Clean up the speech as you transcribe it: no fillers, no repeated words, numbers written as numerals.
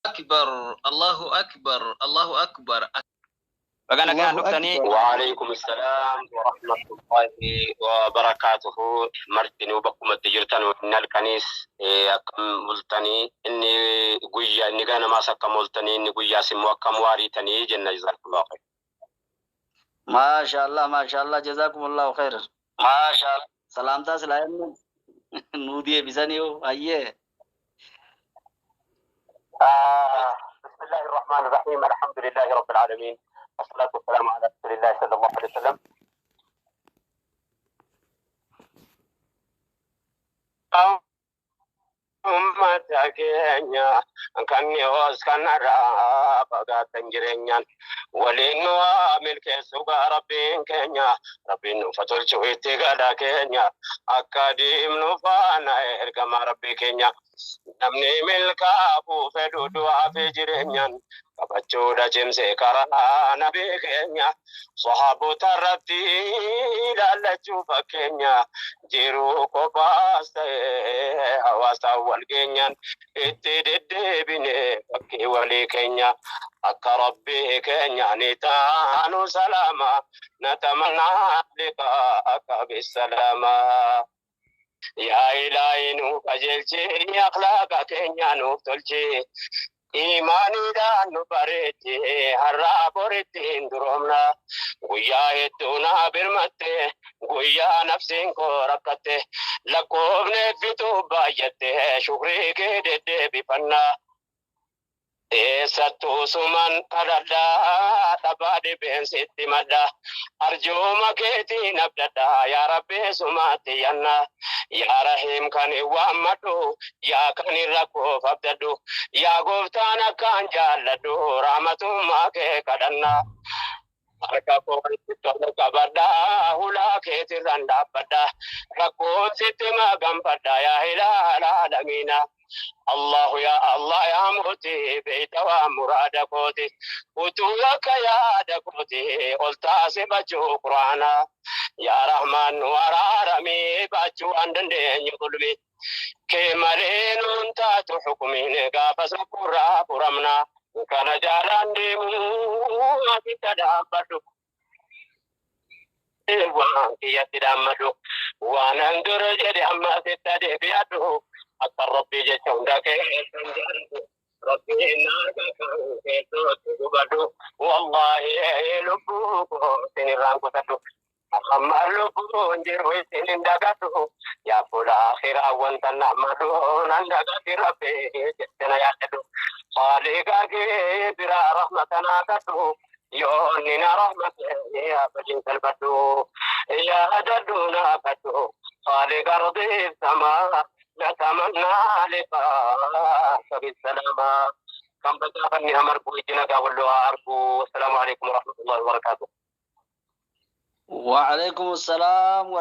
أكبر الله أكبر الله أكبر. فقنا كان دكتني. وعليكم السلام ورحمة الله وبركاته. مرتني وبكم التجرتان وإن الكنيس أكم ملتني إني قويا إني كان ما سكم ملتني إني قويا سمو كم واريتني جنة جزاك الله خير. ما شاء الله ما شاء الله جزاكم الله خير. ما شاء الله. سلامتا سلام نودي بزانيو أيه. بسم الله الرحمن الرحيم. الحمد لله رب العالمين والصلاة والسلام على رسول الله صلى الله عليه وسلم. ummata keenya kan yoos kanarraa fagaatan jireenyaan waliin nu milkeessu gaa rabbiin keenya rabbiin nuuf tolchu itti gala keenya akka deemnu faana ergama rabbii keenya namni milkaa'uu fedhu du'aa fi jireenyaan qabachuudha cimsee karaa nabii keenya sahaabota irratti ilaallachuu fakkeenya jiruu kophaas ta'e hawaasa wal keenyaan itti deddeebine fakkii walii keenya akka rabbii keenya ni taanu salaama natamannaa liqaa akka bisalaama. yaa ilaahi nu qajeelchi akhlaaqa keenya nuuf tolchi imaaniidhaan nu bareechi har'aa boritti hin duroomna guyyaa hedduu naa birmatte guyyaa nafsiin koo rakkatte lakkoofne fituu baay'atte shukrii kee deddeebifannaa eessattuu suman kadhadhaa dhabaa dhibeensitti madda arjooma keetiin abdadhaa yaa rabbii sumaatti yanna yaa rahiim kan waammadhu yaa kan rakkoof abdadhu yaa gooftaan akkaan jaalladhu rahmatummaa kee kadhannaa harka kootti tola qabadhaa hulaa keetirraan dhaabbadhaa rakkoon sitti maganfadhaa yaa ilaala alamiina. الله يا الله يا موتي بيت ومراد كوتي وتوك يا دكوتي قلت سبجو قرانا يا رحمن ورارمي بجو عندن قلبي كمرين انت تحكمين قابس قرا قرمنا كان جاران ديمو تدابدو وان كي تدامدو وانا اندر جدي اما تتدي بيدو أكثر ربي جتهم داك ربي إنك كنت تقبض والله لبوك سنران كتو أخمر لبوك نجروي سنين داكتو يا فلا آخر وانت نعمدو نندقت ربي جتنا يعتدو خالقك برا رحمتنا كتو يوننا رحمة يا بجن البدو يا جدونا كتو خالق رضي السماء نتمنى لقاءك بالسلامة كم بتغني أمر بوجنا قبلها أرجو السلام عليكم ورحمة الله وبركاته. وعليكم السلام